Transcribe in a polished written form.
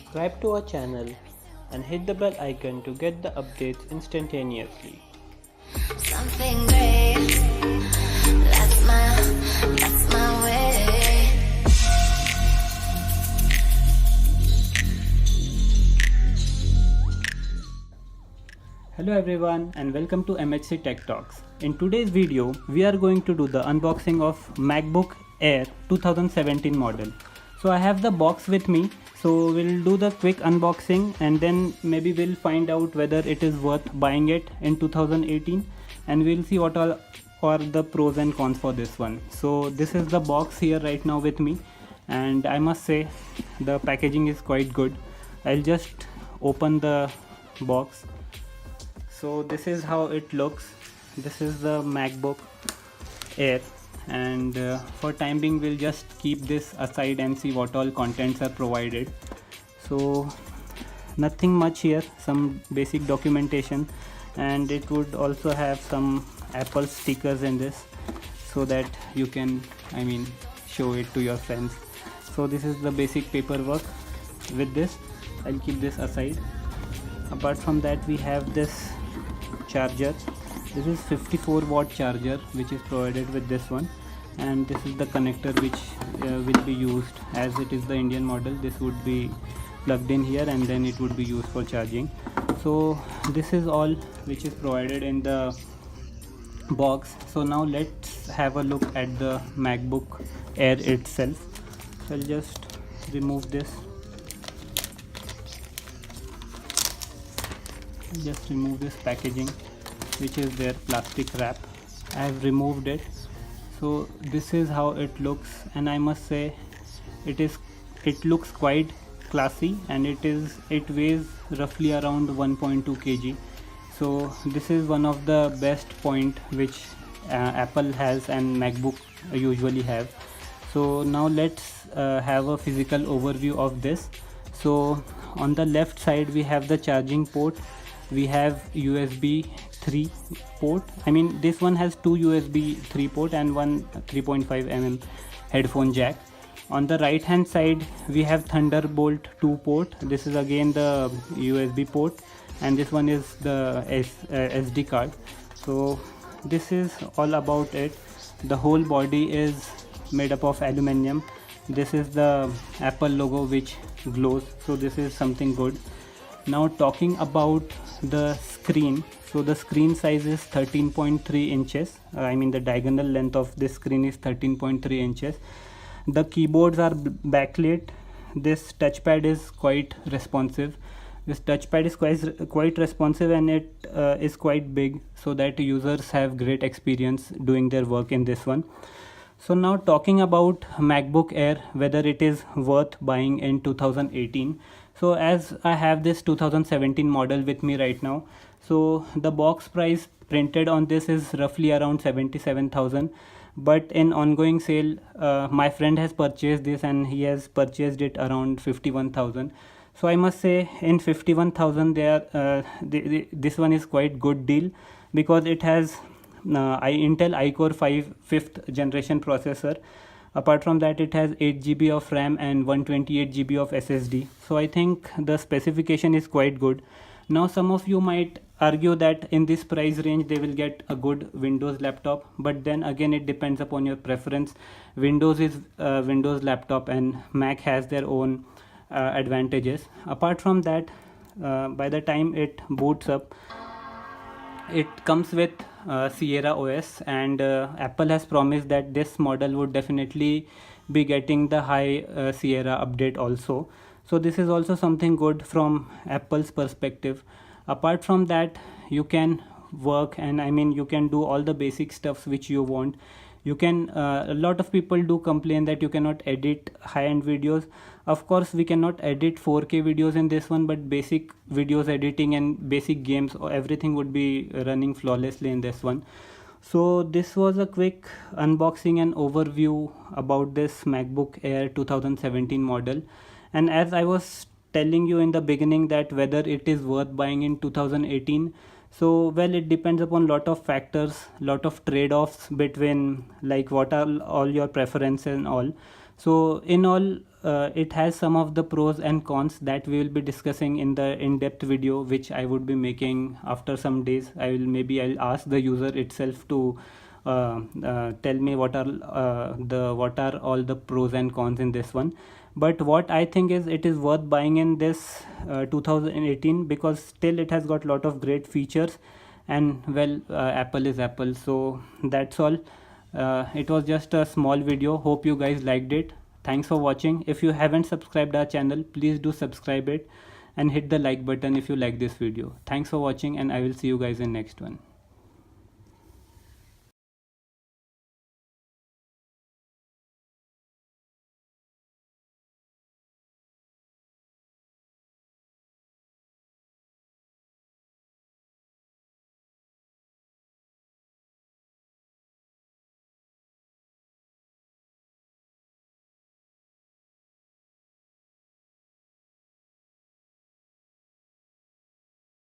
subscribe to our channel and hit the bell icon to get the updates instantaneously. Something great. That's my way. Hello everyone and welcome to MHC Tech Talks. In today's video, we are going to do the unboxing of MacBook Air 2017 model. So I have the box with me. So we'll do the quick unboxing and then maybe we'll find out whether it is worth buying it in 2018, and we'll see what all are the pros and cons for this one. So this is the box here right now with me, and I must say the packaging is quite good. I'll just open the box. So this is how it looks. This is the MacBook Air, and for time being we'll just keep this aside and see what all contents are provided. So nothing much here, some basic documentation, and it would also have some Apple stickers in this so that you can show it to your friends. So this is the basic paperwork with this. I'll keep this aside. Apart from that, we have this charger. This is 54-watt charger which is provided with this one, and this is the connector which will be used, as it is the Indian model. This would be plugged in here and then it would be used for charging. So this is all which is provided in the box. So now let's have a look at the MacBook Air itself. So I'll just remove this. Just remove this packaging which is their plastic wrap. I have removed it. So this is how it looks, and I must say it looks quite classy, and it weighs roughly around 1.2 kg. So this is one of the best point which Apple has and MacBook usually have. So now let's have a physical overview of this. So on the left side we have the charging port. We have USB 3 port. This one has two USB 3 port and one 3.5 mm headphone jack. On the right hand side we have Thunderbolt 2 port. This is again the USB port, and this one is the SD card. So this is all about it. The whole body is made up of aluminum. This is the Apple logo which glows, so this is something good. Now talking about the screen, so the screen size is 13.3 inches. The diagonal length of this screen is 13.3 inches. The keyboards are backlit. This touchpad is quite responsive. This touchpad is quite responsive, and it is quite big, so that users have great experience doing their work in this one. So now talking about MacBook Air, whether it is worth buying in 2018. So as I have this 2017 model with me right now, so the box price printed on this is roughly around 77,000, but in ongoing sale my friend has purchased this and he has purchased it around 51,000. So I must say in 51,000 this one is quite good deal, because it has Intel iCore 5 5th generation processor. Apart from that, it has 8 GB of RAM and 128 GB of SSD. So I think the specification is quite good. Now some of you might argue that in this price range they will get a good Windows laptop, but then again it depends upon your preference. Windows is Windows laptop and Mac has their own advantages. Apart from that, by the time it boots up, it comes with Sierra OS, and Apple has promised that this model would definitely be getting the high Sierra update also. So this is also something good from Apple's perspective. Apart from that, you can work, and you can do all the basic stuffs which you want. You can a lot of people do complain that you cannot edit high-end videos. Of course we cannot edit 4K videos in this one, but basic videos editing and basic games, everything would be running flawlessly in this one. So this was a quick unboxing and overview about this MacBook Air 2017 model. And as I was telling you in the beginning that whether it is worth buying in 2018, so well, it depends upon lot of factors, lot of trade-offs between like what are all your preferences and all. So in all, it has some of the pros and cons that we will be discussing in the in-depth video, which I would be making after some days. I'll ask the user itself to tell me what are all the pros and cons in this one. But what I think is it is worth buying in this 2018, because still it has got a lot of great features, and well, Apple is Apple. So that's all. It was just a small video. Hope you guys liked it. Thanks for watching. If you haven't subscribed our channel, please do subscribe it and hit the like button if you like this video. Thanks for watching, and I will see you guys in next one.